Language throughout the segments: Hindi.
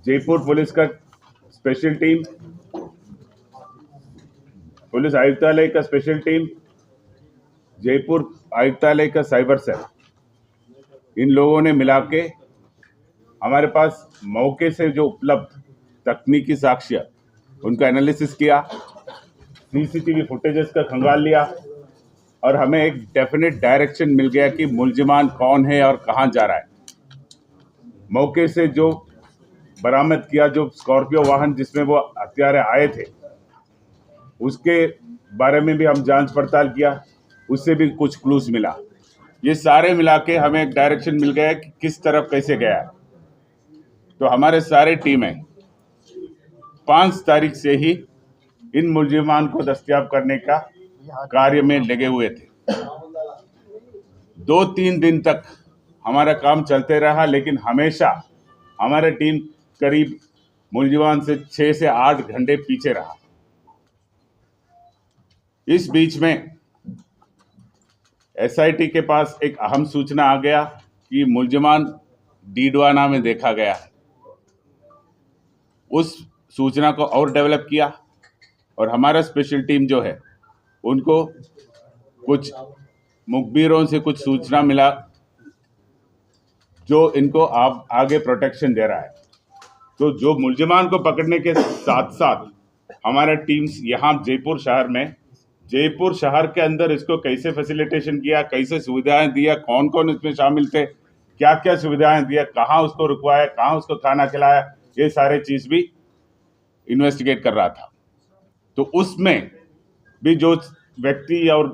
जयपुर पुलिस का स्पेशल टीम, पुलिस आयुक्तालय का स्पेशल टीम, जयपुर आयुक्तालय का साइबर सेल, इन लोगों ने मिला के हमारे पास मौके से जो उपलब्ध तकनीकी साक्ष्य उनका एनालिसिस किया, सीसीटीवी फुटेजेस का खंगाल लिया और हमें एक डेफिनेट डायरेक्शन मिल गया कि मुलजिमान कौन है और कहां जा रहा है। मौके से जो बरामद किया, जो स्कॉर्पियो वाहन जिसमें वो हत्यारे आए थे, उसके बारे में भी हम जांच पड़ताल किया, उससे भी कुछ क्लूज मिला। ये सारे मिला के हमें एक डायरेक्शन मिल गया कि किस तरफ कैसे गया है। तो हमारे सारे टीमें 5 तारीख से ही इन मुलजिमान को दस्तयाब करने का कार्य में लगे हुए थे। 2-3 दिन तक हमारा काम चलते रहा, लेकिन हमेशा हमारा टीम करीब मुलजिमान से 6 से 8 घंटे पीछे रहा। इस बीच में एसआईटी के पास एक अहम सूचना आ गया कि मुलजिमान डीडवाना में देखा गया है। उस सूचना को और डेवलप किया और हमारा स्पेशल टीम जो है, उनको कुछ मुखबिरों से कुछ सूचना मिला जो इनको आगे प्रोटेक्शन दे रहा है। तो जो मुलजिमान को पकड़ने के साथ साथ हमारा टीम्स यहाँ जयपुर शहर के अंदर इसको कैसे फैसिलिटेशन किया, कैसे सुविधाएं दिया, कौन कौन इसमें शामिल थे, क्या क्या सुविधाएं दिया, कहाँ उसको रुकवाया, कहाँ उसको खाना खिलाया, ये सारे चीज भी इन्वेस्टिगेट कर रहा था। तो उसमें भी जो व्यक्ति और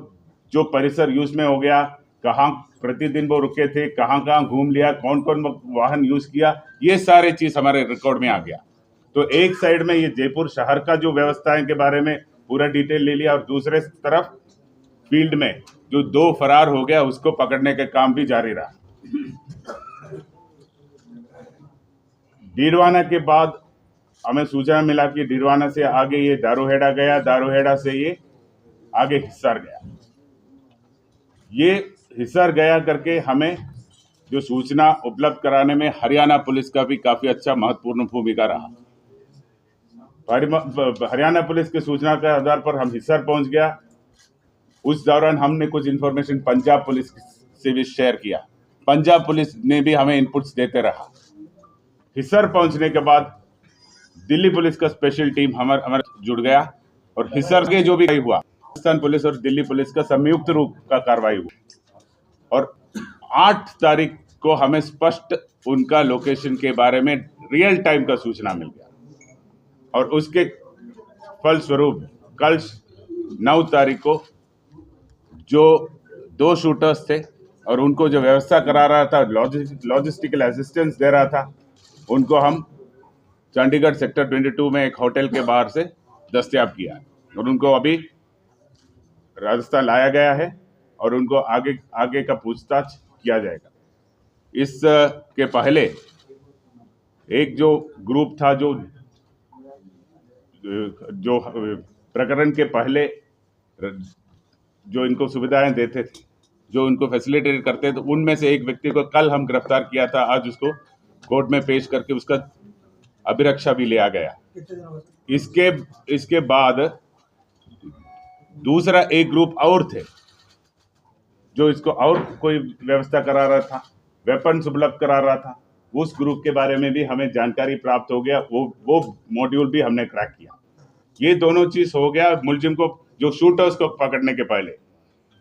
जो परिसर यूज में हो गया, कहाँ प्रतिदिन वो रुके थे, कहाँ कहाँ घूम लिया, कौन कौन वाहन यूज किया, ये सारे चीज हमारे रिकॉर्ड में आ गया। तो एक साइड में ये जयपुर शहर का जो व्यवस्थाएं के बारे में पूरा डिटेल ले लिया और दूसरे तरफ फील्ड में जो 2 फरार हो गया उसको पकड़ने का काम भी जारी रहा। डीडवाना के बाद हमें सूचना मिला कि डीडवाना से आगे ये दारूहेड़ा गया, दारूहेड़ा से ये आगे हिसार गया। ये हिसार गया करके हमें जो सूचना उपलब्ध कराने में हरियाणा पुलिस का भी काफी अच्छा महत्वपूर्ण भूमिका रहा। हरियाणा पुलिस की सूचना के आधार पर हम हिसार पहुंच गया। उस दौरान हमने कुछ इंफॉर्मेशन पंजाब पुलिस से भी शेयर किया। पंजाब पुलिस ने भी हमें इनपुट्स देते रहा। हिसार पहुंचने के बाद दिल्ली पुलिस का स्पेशल टीम हमारा जुड़ गया और हिसार के जो भी हुआ, राजस्थान पुलिस और दिल्ली पुलिस का संयुक्त रूप का कार्रवाई हुआ और 8 तारीख को हमें स्पष्ट उनका लोकेशन के बारे में रियल टाइम का सूचना मिल गया और उसके फलस्वरूप कल 9 तारीख को जो 2 शूटर्स थे और उनको जो व्यवस्था करा रहा था, लॉजिस्टिकल असिस्टेंस दे रहा था, उनको हम चंडीगढ़ सेक्टर 22 में एक होटल के बाहर से दस्तयाब किया और उनको अभी राजस्थान लाया गया है और उनको आगे का पूछताछ किया जाएगा। इस के पहले एक जो ग्रुप था जो प्रकरण के पहले जो इनको सुविधाएं देते थे, जो इनको फैसिलिटेट करते थे, उनमें से एक व्यक्ति को कल हम गिरफ्तार किया था। आज उसको कोर्ट में पेश करके उसका अभिरक्षा भी लिया गया। इसके बाद दूसरा एक ग्रुप और थे जो इसको और कोई व्यवस्था करा रहा था, वेपन्स उपलब्ध करा रहा था। उस ग्रुप के बारे में भी हमें जानकारी प्राप्त हो गया। वो मॉड्यूल भी हमने क्रैक किया। ये दोनों चीज हो गया। मुलजिम को, जो शूटर्स को पकड़ने के पहले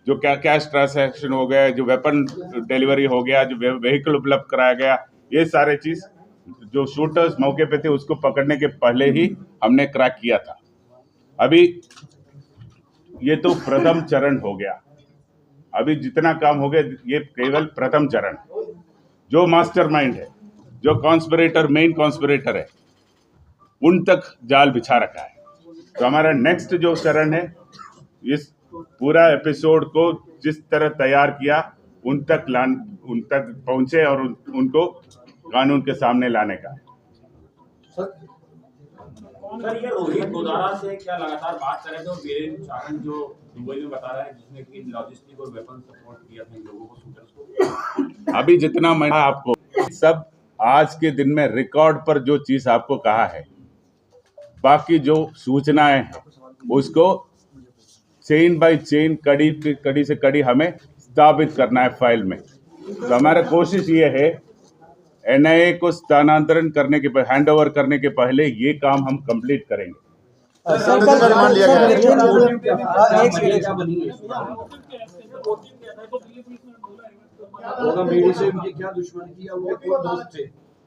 जो कैश ट्रांसैक्शन हो गया, जो वेपन डिलीवरी हो गया, जो व्हीकल उपलब्ध कराया गया, ये सारे चीज जो शूटर्स मौके पे थे उसको पकड़ने के पहले ही हमने क्रैक किया था। अभी ये तो प्रथम चरण हो गया। अभी जितना काम हो गया ये केवल प्रथम चरण। जो मास्टरमाइंड है, जो कॉन्स्पिरेटर, मेन कॉन्स्पिरेटर है, उन तक जाल बिछा रखा है। तो हमारा नेक्स्ट जो चरण है, इस पूरा एपिसोड को जिस तरह तैयार किया उन तक पहुंचे और उनको कानून के सामने लाने का। सर, ये रोहित गोदारा से क्या लगातार बात कर रहे थे और वीरेंद्र चारण जो दुबई में बता रहा है, जिसने कि लॉजिस्टिक और वेपन सपोर्ट किया था इन लोगों को, शूटर्स को। अभी जितना मैं आपको सब आज के दिन में रिकॉर्ड पर जो चीज आपको कहा है, बाकी जो सूचनाएं हैं उसको चेन बाय चेन, कड़ी से कड़ी हमें स्थापित करना है फाइल में। तो हमारा कोशिश ये है, एनआईए को स्थानांतरण करने के हैंड ओवर करने के पहले ये काम हम कंप्लीट करेंगे।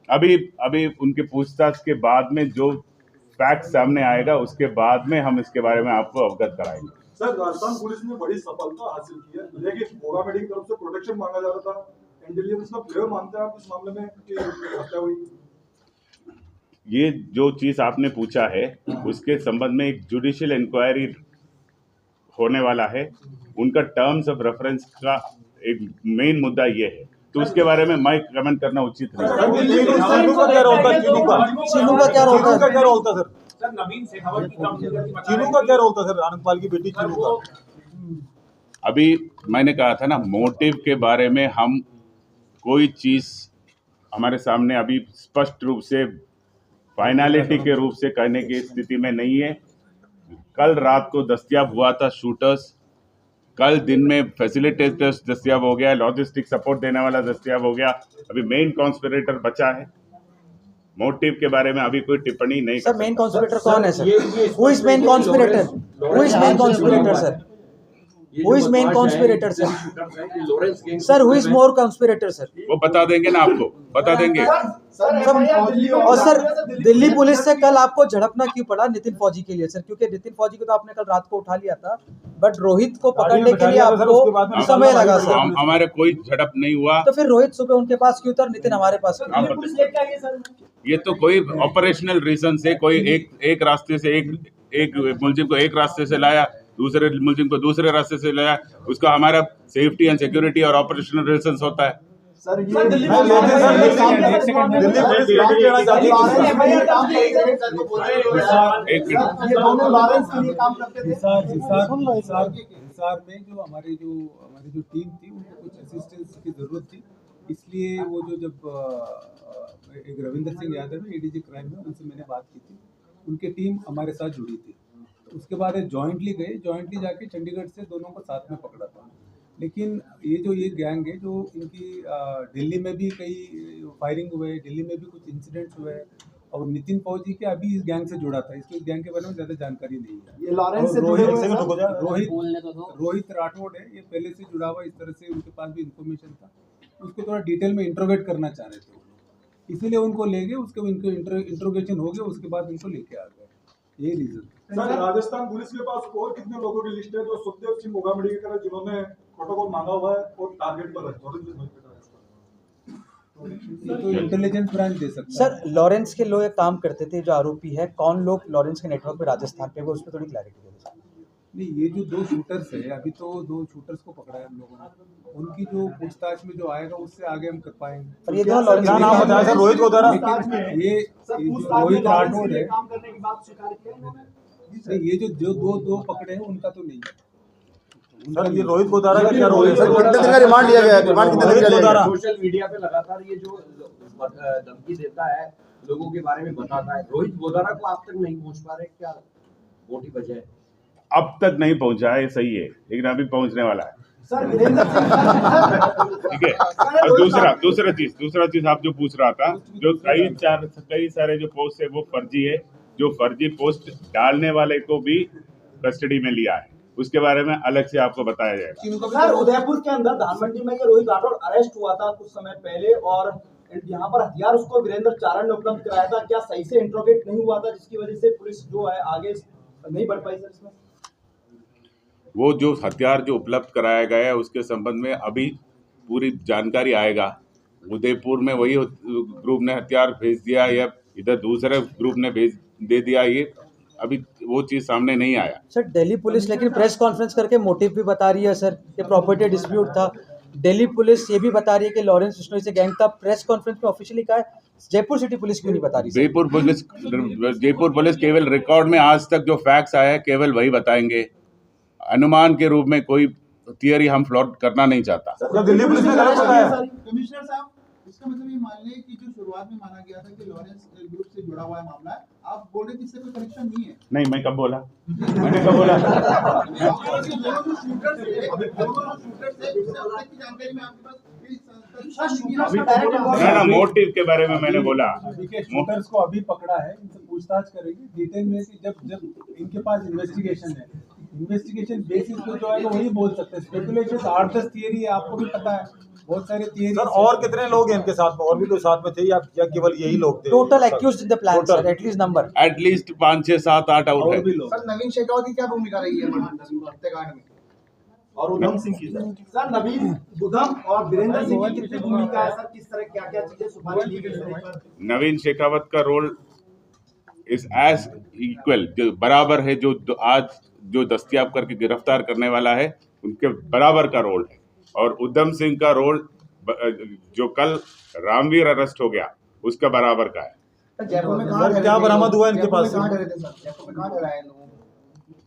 अभी उनके पूछताछ के बाद में जो फैक्ट सामने आएगा उसके बाद में हम इसके बारे में आपको अवगत कराएंगे। सर, राजस्थान पुलिस ने बड़ी सफलता हासिल की है, लेकिन मोगा मेडी की तरफ से प्रोटेक्शन मांगा जा रहा था। इंटेलिजेंस का प्लेयर मानते हैं आप इस मामले में कि हत्या हुई? ये जो चीज आपने पूछा है उसके संबंध में एक जुडिशियल इंक्वायरी होने वाला है। उनका टर्म्स ऑफ रेफरेंस का एक मेन मुद्दा ये है, तो उसके बारे में मैं कमेंट करना उचित नहीं। चीनू का क्या रोल था? सर नवीन शेखावत की चीनू का क्या रोल था सर? आनंदपाल की बेटी चीनू का। अभी मैंने कहा था ना, मोटिव के बारे में हम कोई चीज हमारे सामने अभी स्पष्ट रूप से फाइनलिटी के रूप से कहने की स्थिति में नहीं है। कल रात को दस्तयाब हुआ था शूटर्स, कल दिन में फैसिलिटेटर्स दस्तयाब हो गया, लॉजिस्टिक सपोर्ट देने वाला दस्तयाब हो गया, अभी मेन कॉन्स्पिरेटर बचा है। मोटिव के बारे में अभी कोई टिप्पणी नहीं। सर मेन कॉन्स्पिरेटर कौन है sir? Who is main conspirator? Who is main conspirator sir? Who is main conspirator sir? Sir who is more conspirator sir? वो बता देंगे ना, आपको बता देंगे। और सर दिल्ली पुलिस से कल आपको झड़पना क्यों पड़ा नितिन फौजी के लिए सर? क्योंकि नितिन फौजी को तो आपने कल रात को उठा लिया था, बट रोहित को पकड़ने के लिए आपको समय लगा सर। हमारे कोई झड़प नहीं हुआ। तो फिर रोहित सुबह उनके पास क्यों था और नितिन हमारे पास क्यों? ये तो कोई ऑपरेशनल रीजन से कोई एक रास्ते से एक मुलजिम को एक रास्ते से लाया, दूसरे मुलजिम को दूसरे रास्ते से लाया। उसका हमारा सेफ्टी एंड सिक्योरिटी और ऑपरेशनल रीजन होता है। सर ये हिसार में जो हमारी जो टीम थी उनको कुछ असिस्टेंस की जरूरत थी, इसलिए वो जो जब एक रविंदर सिंह यादव है एडीजी क्राइम में, उनसे मैंने बात की थी, उनकी टीम हमारे साथ जुड़ी थी। उसके बाद जॉइंटली जाके चंडीगढ़ से दोनों को साथ में पकड़ा था। लेकिन ये गैंग है जो इनकी दिल्ली में भी कई फायरिंग हुए, दिल्ली में भी कुछ इंसिडेंट्स हुए, और नितिन फौजी के अभी इस गैंग से जुड़ा था, इसलिए इस गैंग के बारे में ज़्यादा जानकारी नहीं है। ये लॉरेंस से रोहित राठौड़ है, ये पहले से जुड़ा हुआ, इस तरह से उनके पास भी इंफॉर्मेशन था। उसको थोड़ा डिटेल में इंट्रोगेट करना चाह रहे थे वो लोग, इसीलिए उनको ले गए। उसके इंट्रोगेशन हो गया, उसके बाद उनको लेके आ गए, यही रीजन। सर राजस्थान पुलिस के पास और कितने लोगों की लिस्ट है जो सुखदेव सिंह मोगामेडी की तरह जिन्होंने प्रोटोकॉल मांगा हुआ है और टारगेट पर है? तो इंटेलिजेंस ब्रांच दे सकता है। सर लॉरेंस के लोग काम करते थे, जो आरोपी है, कौन लोग लॉरेंस के नेटवर्क पे राजस्थान पे, वो उस पर थोड़ी क्लैरिटी दे दीजिए। नहीं, ये जो 2 शूटर्स है, अभी तो 2 शूटर्स को पकड़ा है हम लोगों ने, उनकी जो पूछताछ में जो आएगा उससे आगे हम कर पाएंगे। और ये दोनों लॉरेंस क्या नाम बताया सर? रोहित को द्वारा ये रोहित राठौड़ है। काम करने की बात स्वीकार किया इन्होंने? ये जो दो पकड़े हैं उनका तो नहीं है। सर ये रोहित गोदारा का क्या रोल है सर? कितने दिन का रिमांड लिया गया है? रिमांड कितने दिन का लिया गया है? सोशल मीडिया पे लगातार ये जो धमकी देता है, लोगों के बारे में बताता है, रोहित गोदारा को आप तक नहीं पहुंच पा रहे, क्या मोटी वजह है? अब तक नहीं पहुंचा है, सही है, लेकिन अभी पहुंचने वाला है। सर वीरेंद्र सिंह ठीक है। और दूसरा चीज आप जो पूछ रहा था, जो कई सारे जो पोस्ट है वो फर्जी है। जो फर्जी पोस्ट डालने वाले को भी कस्टडी में लिया है, उसके बारे में अलग से आपको बताया जाएगा। सर उदयपुर के अंदर धानमंडी में ये रोहित राठौड़ अरेस्ट हुआ था कुछ समय पहले, और यहाँ पर हथियार उसको वीरेंद्र चारण ने उपलब्ध कराया था। क्या सही से इंट्रोगेट नहीं हुआ था, जिसकी वजह से पुलिस जो है आगे नहीं बढ़ पाई सर इसमें? वो जो हथियार जो उपलब्ध कराया गया है उसके संबंध में अभी पूरी जानकारी आएगा। उदयपुर में वही ग्रुप ने हथियार भेज दिया या इधर दूसरे ग्रुप ने दे दिया, ये अभी वो चीज सामने नहीं आया। सर दिल्ली पुलिस लेकिन प्रेस कॉन्फ्रेंस करके मोटिव भी बता रही है सर, ये प्रॉपर्टी डिस्प्यूट था। दिल्ली पुलिस ये भी बता रही है कि लॉरेंस बिश्नोई से गैंग था। प्रेस कॉन्फ्रेंस में ऑफिशियली कहा है, जयपुर सिटी पुलिस क्यों नहीं बता रही? जयपुर पुलिस केवल रिकॉर्ड में आज तक जो फैक्ट्स आया है केवल वही बताएंगे। अनुमान के रूप में कोई थियरी हम फ्लोट करना नहीं चाहता। दिल्ली पुलिस ने गलत बताया। कमिश्नर साहब इसका मतलब ये मान लें कि जो शुरुआत में माना गया था कि लॉरेंस ग्रुप से जुड़ा हुआ है मामला है, आप बोल रहे थे इससे कोई कनेक्शन नहीं है। नहीं, मैं कब बोला? मैंने कब बोला? दोनों शूटर थे, उससे अब तक की जानकारी में आपके पास ना मोटिव के बारे में मैंने बोला। अभी के शूटर्स को अभी पकड़ा है, इनसे पूछताछ करेंगे डिटेल में कि जब इनके पास इन्वेस्टिगेशन है, इन्वेस्टिगेशन बेसिस पे जो है वो वही बोल सकते हैं। स्पेकुलेशन 8-10 थियरी है, आपको भी पता है, बहुत सारे थियरी। सर और कितने लोग हैं इनके साथ में? और भी कोई साथ में थे या केवल यही लोग थे? Total accused in the plan sir, at least number at least 5, 6, 7, 8 out और है। भी लोग। सर नवीन शेखावत की क्या भूमिका रही है हत्याकांड में? और उधम सिंह की सर नवीन उधम और वीरेंद्र सिंह की कितनी भूमिका है सर, किस तरह क्या क्या चीजें सुपारी दी गई सर? नवीन शेखावत का रोल इज एज इक्वल, जो बराबर है, जो आज जो दस्तयाब करके गिरफ्तार करने वाला है उनके बराबर का रोल है। और उधम सिंह का रोल जो कल रामवीर अरेस्ट हो गया उसका बराबर का है। जयपुर में सर क्या बरामद हुआ इनके पास से? कहाँ ठहरे थे सर? जयपुर में कहाँ ठहराए इन लोगों को?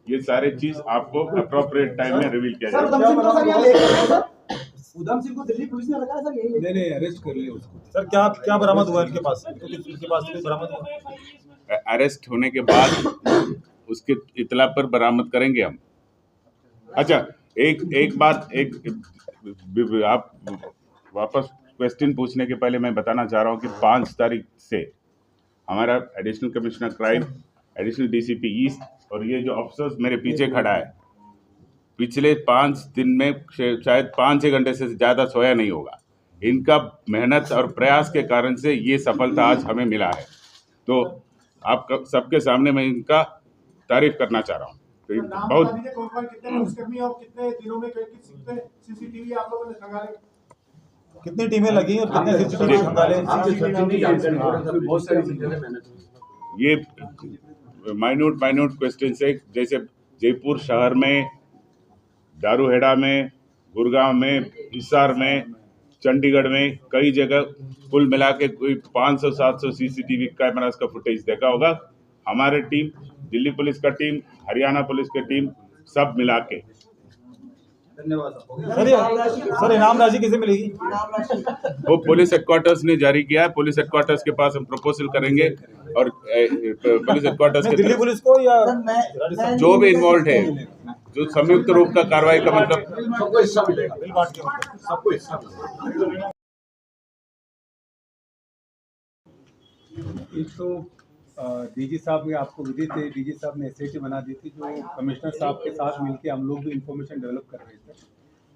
ये सारी चीज आपको अप्रोप्रिएट टाइम में रिवील किया सर जाएगा। उधम सिंह को सर यहाँ लेके गए सर, उधम सिंह को दिल्ली पुलिस ने रखा है सर यही? नहीं, अरेस्ट कर लिया उसको। सर क्या बरामद हुआ इनके पास? इनके पास से बरामद हुआ? अरेस्ट होने के बाद उसके इतला पर बरामद करेंगे हम। अच्छा, एक बात, आप वापस क्वेश्चन पूछने के पहले मैं बताना चाह रहा हूँ कि 5 तारीख से हमारा additional commissioner crime, additional DCP east और ये जो अफसर्स मेरे पीछे खड़ा है, पिछले 5 दिन में शायद 5-6 घंटे से ज़्यादा सोया नहीं होगा। इनका मेहनत और प्रयास के कारण से ये सफलता आज हमें मिला है। तो आप सबके सामने मैं इनका तारीफ करना चाह रहा हूँ। तो बहुत कितने पुलिसकर्मी और कितने दिनों में कितने सीसीटीवी आप लोगों ने खंगाले? कितनी टीमें लगी और कितने सीसीटीवी खंगाले? ये माइन्यूट क्वेश्चन है। जैसे जयपुर शहर में, दारूहेड़ा में, गुड़गांव में, हिसार में, चंडीगढ़ में कई जगह कुल मिला के कोई 500-700 सीसीटीवी कैमरास का फुटेज देखा होगा। हमारे टीम, दिल्ली पुलिस का टीम, हरियाणा पुलिस की टीम, सब मिला के। धन्यवाद सर इनाम राशि किसे मिलेगी? वो पुलिस हेडक्वार्टर्स ने जारी किया है। पुलिस हेडक्वार्टर्स के पास हम प्रपोजल करेंगे और पुलिस हेडक्वार्टर्स दिल्ली पुलिस को या जो भी इन्वॉल्व है, जो संयुक्त रूप का कार्रवाई का मतलब सबको हिस्सा मिलेगा, बिल बांट के सबको हिस्सा मिलेगा। एक तो डीजी साहब ने आपको विदित है, डीजी साहब ने एसआईटी बना दी थी, जो कमिश्नर साहब के साथ मिलके हम लोग भी इंफॉर्मेशन डेवलप कर रहे थे।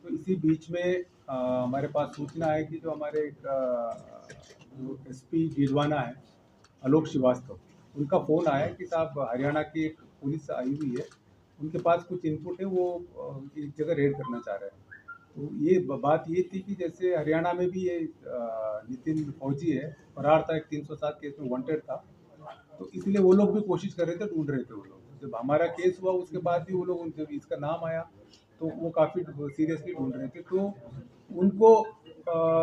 तो इसी बीच में हमारे पास सूचना है कि जो हमारे जो एसपी डीडवाना है आलोक श्रीवास्तव, उनका फ़ोन आया कि साहब हरियाणा की एक पुलिस आई हुई है, उनके पास कुछ इनपुट है, वो एक जगह रेड करना चाह रहे हैं। तो ये बात ये थी कि जैसे हरियाणा में भी ये नितिन फौजी है, फरार था, एक 307 केस में वांटेड था, तो इसलिए वो लोग भी कोशिश कर रहे थे, ढूंढ रहे थे वो लोग। जब हमारा केस हुआ उसके बाद भी वो लोग, जब इसका नाम आया तो वो काफ़ी सीरियसली ढूंढ रहे थे। तो उनको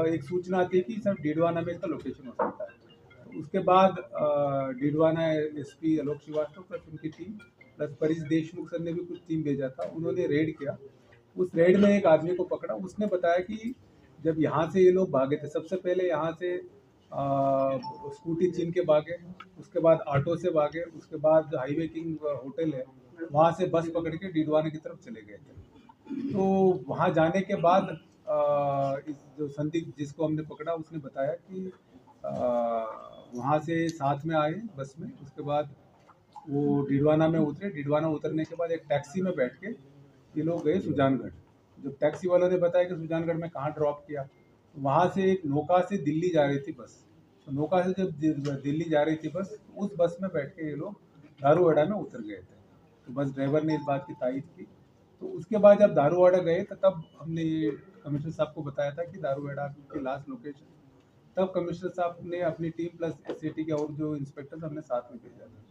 एक सूचना थी कि सर डीडवाना में इसका लोकेशन हो सकता है। तो उसके बाद डीडवाना एसपी आलोक श्रीवास्तव प्लस उनकी team plus Paresh Deshmukh sir ने भी कुछ टीम भेजा था, उन्होंने रेड किया। उस रेड में एक आदमी को पकड़ा। उसने बताया कि जब यहाँ से ये लोग भागे थे, सबसे पहले यहाँ से स्कूटी छीन के भागे, उसके बाद ऑटो से भागे, उसके बाद हाईवे किंग होटल है वहाँ से बस पकड़ के डीडवाना की तरफ चले गए थे। तो वहाँ जाने के बाद इस जो संदिग्ध जिसको हमने पकड़ा उसने बताया कि वहाँ से साथ में आए बस में, उसके बाद वो डीडवाना में उतरे। डीडवाना उतरने के बाद एक टैक्सी में बैठ के ये लोग गए सुजानगढ़। जब टैक्सी वालों ने बताया कि सुजानगढ़ में कहाँ ड्रॉप किया, वहाँ से एक नौका से दिल्ली जा रही थी बस। तो नौका से जब दिल्ली जा रही थी बस, उस बस में बैठ के ये लोग दारूवाड़ा में उतर गए थे। तो बस ड्राइवर ने इस बात की तायीद की। तो उसके बाद जब दारूवाड़ा गए तो तब हमने ये कमिश्नर साहब को बताया था कि दारूवाड़ा की लास्ट लोकेशन। तब कमिश्नर साहब ने अपनी टीम प्लस एसआईटी के और जो इंस्पेक्टर हमने साथ में भेजा था,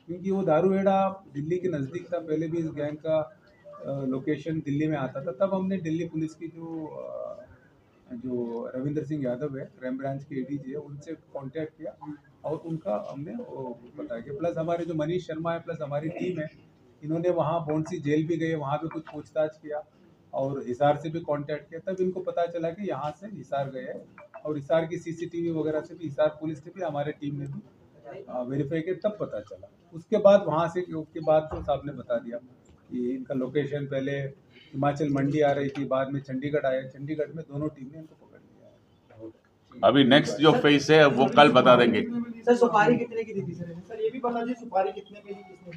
क्योंकि वो दारूवाड़ा दिल्ली के नज़दीक था। पहले भी इस गैंग का लोकेशन दिल्ली में आता था। तब हमने दिल्ली पुलिस की जो रविंद्र सिंह यादव है, क्राइम ब्रांच के एडीजी है, उनसे कांटेक्ट किया और उनका हमने बताया कि प्लस हमारे जो मनीष शर्मा है प्लस हमारी टीम है, इन्होंने वहाँ बॉन्सी जेल भी गए, वहाँ भी कुछ पूछताछ किया और हिसार से भी कांटेक्ट किया। तब इनको पता चला कि यहाँ से हिसार गए हैं और हिसार की सीसीटीवी वगैरह से भी, हिसार पुलिस ने भी, हमारे टीम ने भी वेरीफाई किया, तब पता चला। उसके बाद वहाँ से, उसके बाद तो साहब ने बता दिया कि इनका लोकेशन पहले हिमाचल मंडी आ रही थी, बाद में चंडीगढ़ आया, चंडीगढ़ में दोनों टीम ने इनको पकड़ लिया है। अभी नेक्स्ट जो फेज है वो कल बता देंगे। सर सुपारी कितने की दी थी सर? सर ये भी बता दीजिए सुपारी कितने के लिए किसने